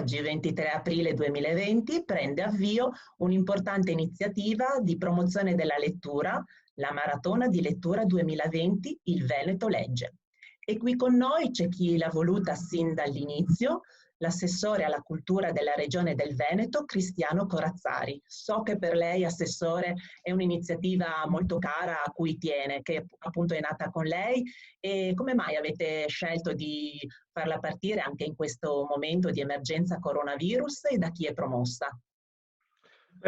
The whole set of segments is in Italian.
oggi, 23 aprile 2020, prende avvio un'importante iniziativa di promozione della lettura, la Maratona di Lettura 2020 Il Veneto Legge. E qui con noi c'è chi l'ha voluta sin dall'inizio, l'assessore alla cultura della Regione del Veneto, Cristiano Corazzari. So che per lei, assessore, è un'iniziativa molto cara a cui tiene, che appunto è nata con lei. E come mai avete scelto di farla partire anche in questo momento di emergenza coronavirus e da chi è promossa?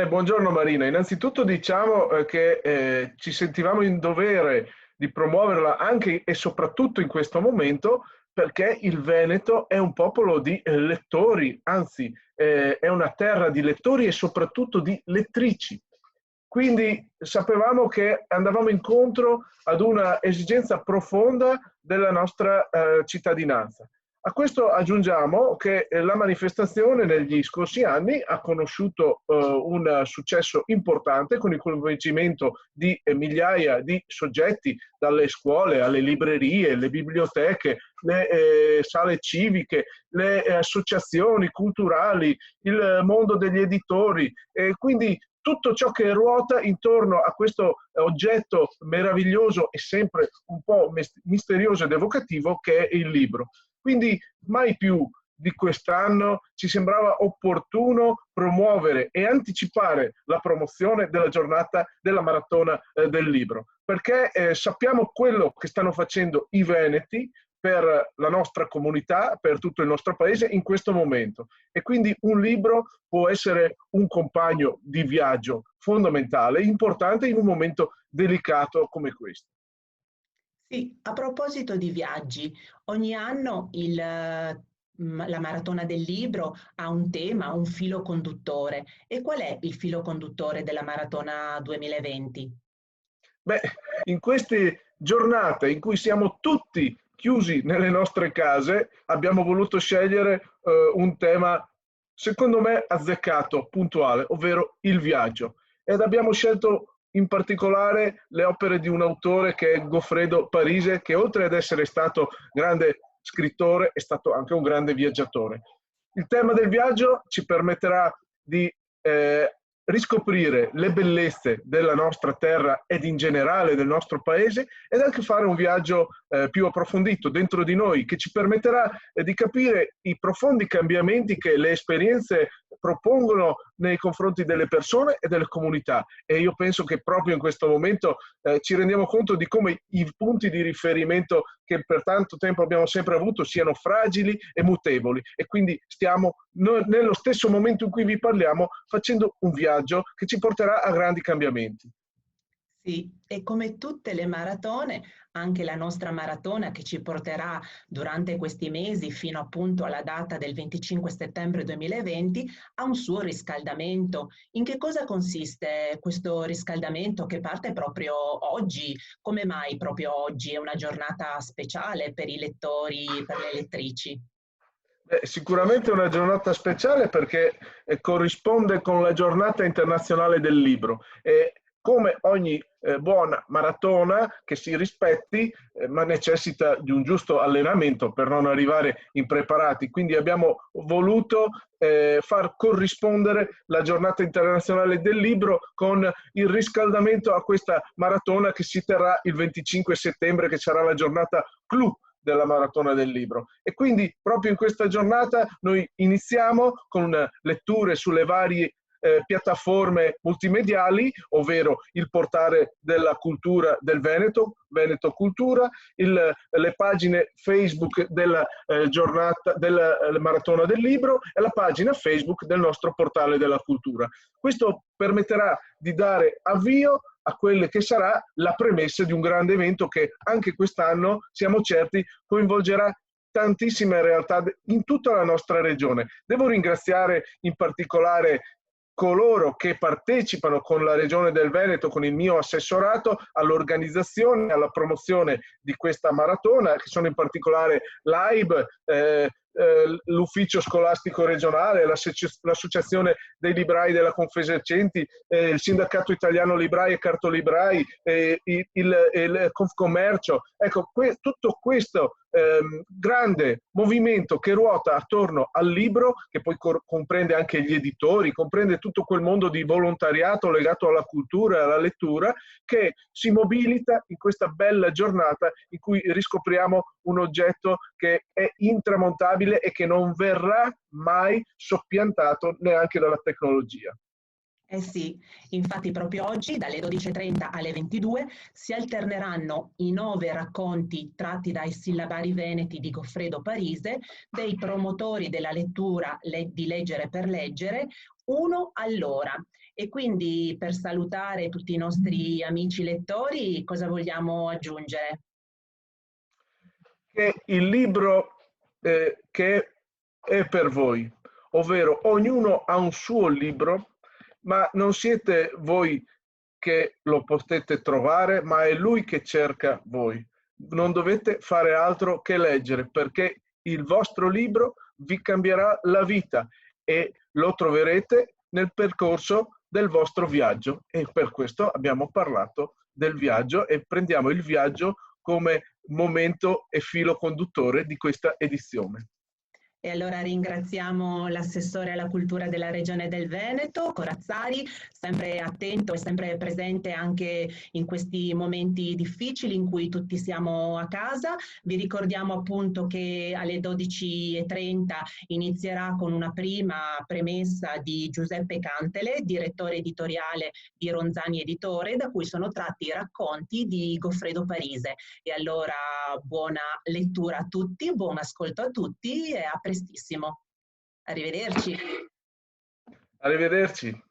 Buongiorno Marina, innanzitutto diciamo che ci sentivamo in dovere di promuoverla anche e soprattutto in questo momento perché il Veneto è un popolo di lettori, anzi è una terra di lettori e soprattutto di lettrici. Quindi sapevamo che andavamo incontro ad una esigenza profonda della nostra cittadinanza. A questo aggiungiamo che la manifestazione negli scorsi anni ha conosciuto un successo importante con il coinvolgimento di migliaia di soggetti, dalle scuole alle librerie, le biblioteche, le sale civiche, le associazioni culturali, il mondo degli editori e quindi tutto ciò che ruota intorno a questo oggetto meraviglioso e sempre un po' misterioso ed evocativo che è il libro. Quindi mai più di quest'anno ci sembrava opportuno promuovere e anticipare la promozione della giornata della maratona del libro, perché sappiamo quello che stanno facendo i veneti per la nostra comunità, per tutto il nostro paese in questo momento. E quindi un libro può essere un compagno di viaggio fondamentale, importante in un momento delicato come questo. Sì, a proposito di viaggi, ogni anno la Maratona del Libro ha un tema, un filo conduttore. E qual è il filo conduttore della Maratona 2020? Beh, in queste giornate in cui siamo tutti chiusi nelle nostre case, abbiamo voluto scegliere un tema, secondo me, azzeccato, puntuale, ovvero il viaggio. Ed abbiamo scelto in particolare le opere di un autore che è Goffredo Parise, che oltre ad essere stato grande scrittore, è stato anche un grande viaggiatore. Il tema del viaggio ci permetterà di riscoprire le bellezze della nostra terra ed in generale del nostro paese ed anche fare un viaggio più approfondito dentro di noi che ci permetterà di capire i profondi cambiamenti che le esperienze propongono nei confronti delle persone e delle comunità. E io penso che proprio in questo momento ci rendiamo conto di come i punti di riferimento che per tanto tempo abbiamo sempre avuto siano fragili e mutevoli e quindi stiamo nello stesso momento in cui vi parliamo facendo un viaggio che ci porterà a grandi cambiamenti. Sì, e come tutte le maratone, anche la nostra maratona che ci porterà durante questi mesi fino appunto alla data del 25 settembre 2020 ha un suo riscaldamento. In che cosa consiste questo riscaldamento che parte proprio oggi? Come mai proprio oggi è una giornata speciale per i lettori, per le lettrici? Sicuramente una giornata speciale perché corrisponde con la giornata internazionale del libro e come ogni buona maratona che si rispetti ma necessita di un giusto allenamento per non arrivare impreparati, quindi abbiamo voluto far corrispondere la giornata internazionale del libro con il riscaldamento a questa maratona che si terrà il 25 settembre, che sarà la giornata clou della maratona del libro. E quindi proprio in questa giornata noi iniziamo con letture sulle varie piattaforme multimediali, ovvero il portale della cultura del Veneto, Veneto Cultura, le pagine Facebook della giornata della maratona del libro e la pagina Facebook del nostro portale della cultura. Questo permetterà di dare avvio a quelle che sarà la premessa di un grande evento che anche quest'anno, siamo certi, coinvolgerà tantissime realtà in tutta la nostra regione. Devo ringraziare in particolare coloro che partecipano con la Regione del Veneto, con il mio assessorato, all'organizzazione e alla promozione di questa maratona, che sono in particolare l'AIB, l'ufficio scolastico regionale, l'associazione dei librai della Confesercenti, il sindacato italiano librai e cartolibrai, il Confcommercio. Ecco, tutto questo grande movimento che ruota attorno al libro, che poi comprende anche gli editori, comprende tutto quel mondo di volontariato legato alla cultura e alla lettura, che si mobilita in questa bella giornata in cui riscopriamo un oggetto che è intramontabile e che non verrà mai soppiantato neanche dalla tecnologia. Eh sì, infatti proprio oggi dalle 12:30 alle 22 si alterneranno i 9 racconti tratti dai sillabari veneti di Goffredo Parise, dei promotori della lettura di Leggere per Leggere, uno all'ora. E quindi per salutare tutti i nostri amici lettori, cosa vogliamo aggiungere? Che il libro che è per voi, ovvero ognuno ha un suo libro, ma non siete voi che lo potete trovare, ma è lui che cerca voi. Non dovete fare altro che leggere, perché il vostro libro vi cambierà la vita e lo troverete nel percorso del vostro viaggio, e per questo abbiamo parlato del viaggio e prendiamo il viaggio come momento e filo conduttore di questa edizione. E allora ringraziamo l'assessore alla cultura della Regione del Veneto, Corazzari, sempre attento e sempre presente anche in questi momenti difficili in cui tutti siamo a casa. Vi ricordiamo appunto che alle 12:30 inizierà con una prima premessa di Giuseppe Cantele, direttore editoriale di Ronzani Editore, da cui sono tratti i racconti di Goffredo Parise. E allora buona lettura a tutti, buon ascolto a tutti e a prestissimo. Arrivederci. Arrivederci.